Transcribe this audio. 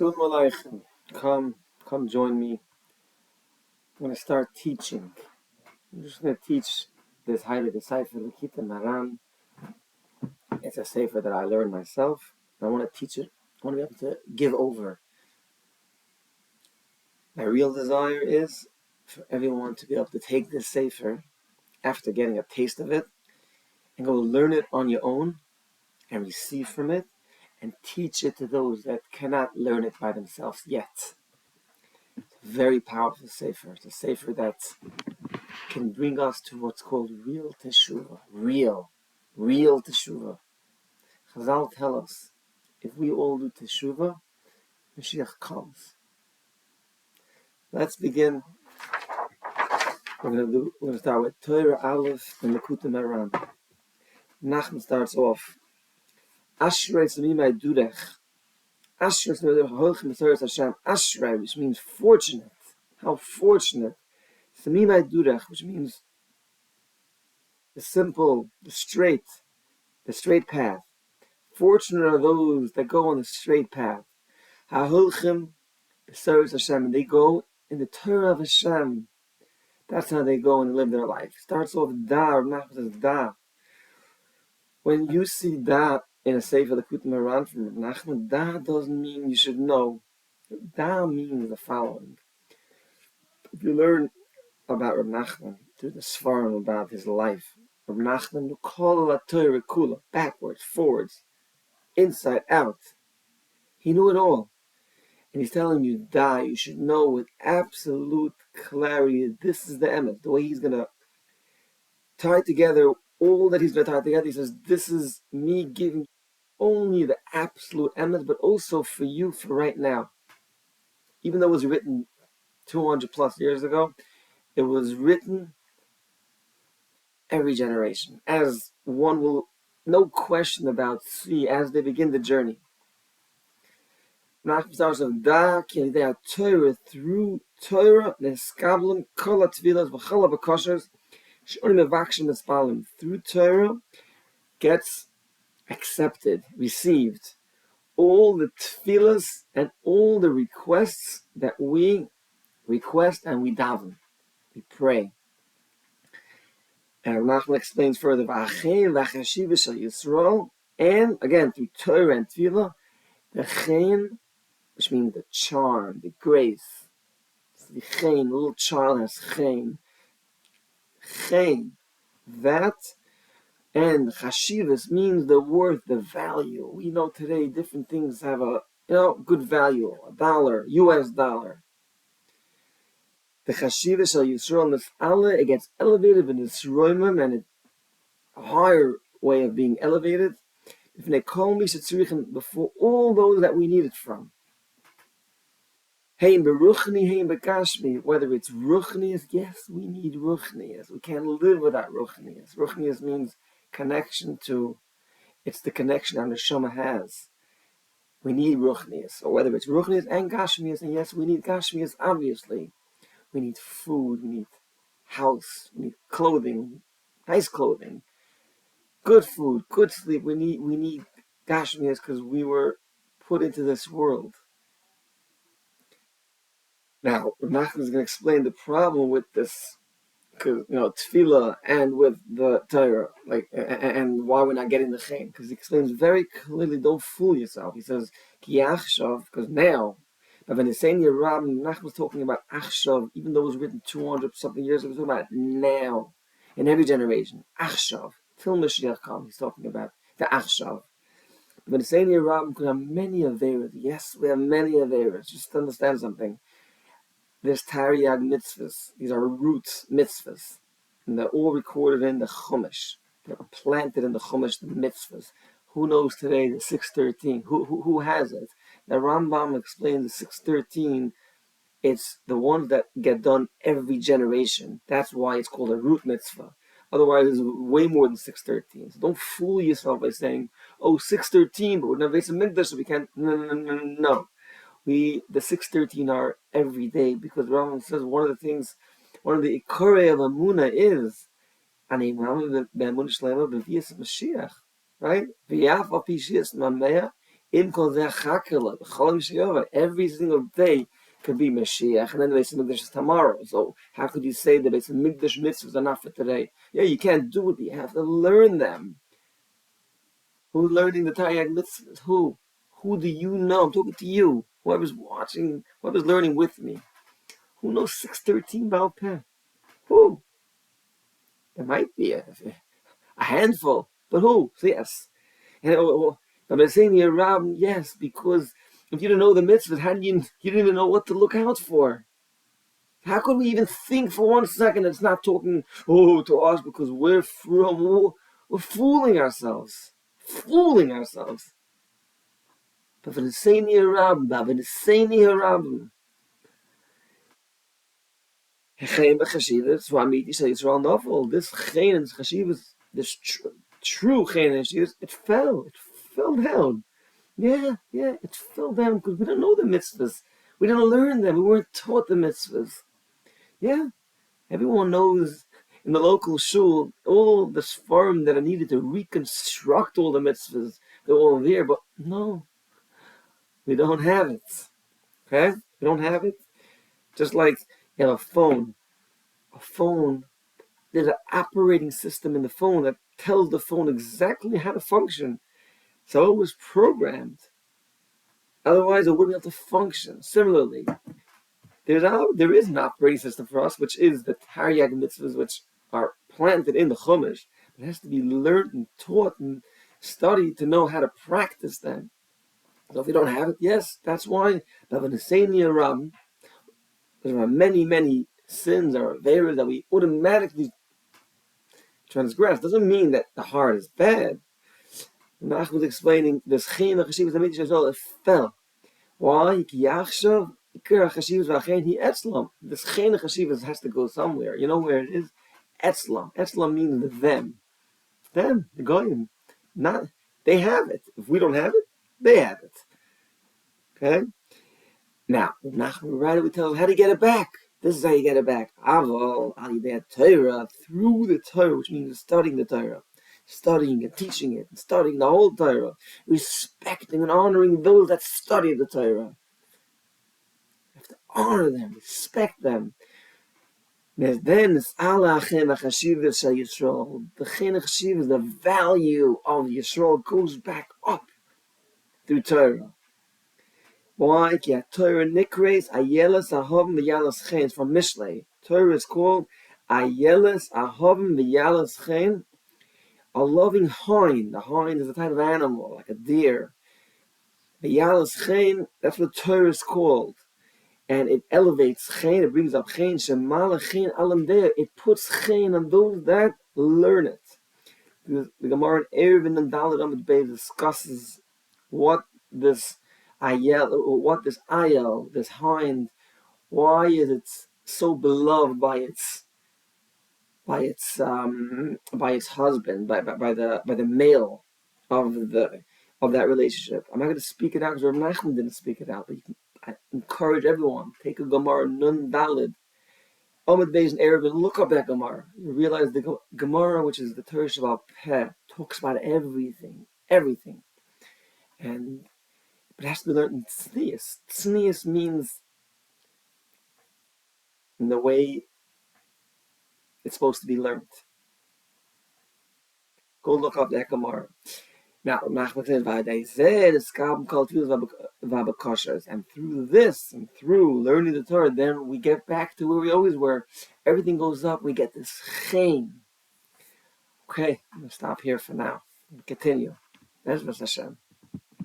Shalom Aleichem. Come join me. I'm going to start teaching. I'm just going to teach this highly decipher Likutei Moharan. It's a sefer that I learned myself. I want to teach it. I want to be able to give over. My real desire is for everyone to be able to take this sefer after getting a taste of it and go learn it on your own and receive from it and teach it to those that cannot learn it by themselves yet. Very powerful sefer. It's a sefer that can bring us to what's called real teshuvah. Real teshuvah. Chazal tell us, if we all do teshuvah, Mashiach comes. Let's begin. We're going to start with Torah Aleph and Likutei Moharan. Nachman starts off. Ashrei Samimai Durech. Ashrei Samimai Durech Hashem. Ashrei, which means fortunate. How fortunate. Samimai Durech, which means the simple, the straight path. Fortunate are those that go on the straight path. Ha'holchim b'soros Hashem, and they go in the Torah of Hashem. That's how they go and live their life. Starts off da, Nachman says da. When you see da in a sefer Likutei Moharan from Nachman, da doesn't mean you should know. Da means the following. If you learn about Reb Nachman through the Svarim about his life, Reb Nachman, kol la Torah kula, backwards, forwards, inside out. He knew it all. And he's telling you, you should know with absolute clarity, this is the emet, the way he's going to tie together all that he's going to tie together. He says, this is me giving only the absolute emet, but also for you for right now. Even though it was written 200 plus years ago, it was written every generation, as one will, no question about, see as they begin the journey. Nachman starts with da ki they are Torah, through Torah neskablim kol hatfilas v'chol habakoshos she'onim mevakshim mispalim. Through Torah gets accepted, received all the tefillas and all the requests that we request and we daven, we pray. And Nachman explains further, v'achein v'chashiva shel Yisrael, and again through Torah and tefillah, the chein, which means the charm, the grace. So the chein, the little child has chein. Chein, that, and chashivas means the worth, the value. We know today different things have a good value. $1, US dollar. The chashivas shel Yisrael Nif'ala, it gets elevated in Yisroimim, and a higher way of being elevated. Before all those that we need it from. Whether it's ruchnius, yes, we need ruchnius. We can't live without ruchnius. Ruchnius means connection to, it's the connection our neshama has. We need ruchnius. So whether it's ruchnius and gashmius, and yes, we need gashmius, obviously. We need food, we need house, we need clothing, nice clothing, good food, good sleep. We need gashmius because we were put into this world. Now, Nachman is going to explain the problem with this, because tefillah and with the Torah, and why we're not getting the chein. Because he explains very clearly, don't fool yourself. He says ki achshav, because now, but when they say in your Rabbah, Nachman was talking about achshav, even though it was written 200 something years ago, he's talking about now, in every generation. Achshav, till Mashiach comes, he's talking about the achshav. When they say in your Rabbah, we have many averas. Yes, we have many averas. Just to understand something. There's Taryag mitzvahs. These are roots mitzvahs. And they're all recorded in the Chumash. They're planted in the Chumash, the mitzvahs. Who knows today the 613? Who has it? The Rambam explains the 613. It's the ones that get done every generation. That's why it's called a root mitzvah. Otherwise, it's way more than 613. So don't fool yourself by saying, 613, but we're not Beis Hamikdash, so we can't. No. The 613 are every day, because Rambam says one of the Ikorei of Amunah is Ani Ma'amah be'Amunah Shlema b'Viyas Mashiach, right? V'yaf al pi shias mamea Every single day could be Mashiach, and then the Beis Hamikdash is tomorrow. So how could you say the Beis Hamikdash mitzvahs are not for today? Yeah, you can't do it. You have to learn them. Who's learning the Torah mitzvahs? Who? Who do you know? I'm talking to you. Whoever's watching, whoever's learning with me. Who knows 613 Baal Peh? Who? There might be a handful, but who? So yes. And I'm saying here, Rab, yes, because if you don't know the mitzvahs, how do you didn't even know what to look out for? How could we even think for 1 second it's not talking to us because we're fooling ourselves. Fooling ourselves. But for the same year Rab, for the same year Rab, Chaim b'chashivas, v'amiti shel Yisrael novel. This Chaim and chashivas, this true Chaim and chashivas, it fell down. Yeah, it fell down because we don't know the mitzvahs. We didn't learn them. We weren't taught the mitzvahs. Yeah, everyone knows in the local shul all the sfarim that are needed to reconstruct all the mitzvahs. They're all there, but no, we don't have it. Okay, we don't have it. Just like you have a phone. There's an operating system in the phone that tells the phone exactly how to function. So it was programmed. Otherwise, it wouldn't be able to function. Similarly, there is an operating system for us, which is the Taryag mitzvahs, which are planted in the Chumash. It has to be learned and taught and studied to know how to practice them. So if we don't have it, yes, that's why. There are many, many sins or averas that we automatically transgress. Doesn't mean that the heart is bad. Nachman was explaining this Chaim HaChashivas HaMitzvah as well, it fell. Why? This Chaim HaChashivas has to go somewhere. You know where it is? Etzlam. Etzlam means the them. Them, the Goyim. Not, they have it. If we don't have it, they have it. Okay? Now, Nachman right away tells us how to get it back. This is how you get it back. Aval, Torah, through the Torah, which means studying the Torah. Studying and teaching it, and studying the whole Torah, respecting and honoring those that study the Torah. You have to honor them, respect them. Then it's Allah Chaim HaChashivas Shel Yisrael. The Chaim HaChashivas, the value of Yisrael goes back up through Torah. Why? Ki Torah nikres Ayelas Ahavim V'Yalas Chaim. It's from Mishlei. Torah is called Ayelas Ahavim V'Yalas Chaim. A loving hind. The hind is a type of animal, like a deer. V'Yalas Chaim, that's what Torah is called. And it elevates Chaim, it brings up Chaim. Shemala Chaim Alam Deh. It puts Chaim on those that learn it. The Gemara in Eruvin and Dalet Amud Beis discusses what this ayel, this hind, why is it so beloved by its husband, by the male of that relationship. I'm not going to speak it out because Rav Nachman didn't speak it out, but I encourage everyone, take a Gemara Nun Dalid, Amud Beis and Eruvin, look up that Gemara. You realize the Gemara, which is the Torah Shabbat Peh, talks about everything, and it has to be learned in tznius. Tznius means in the way it's supposed to be learned. Go look up that Gemara. Now, Nachman says, and through this, and through learning the Torah, then we get back to where we always were. Everything goes up, we get this Chaim. Okay, I'm going to stop here for now. Continue. That's Hashem.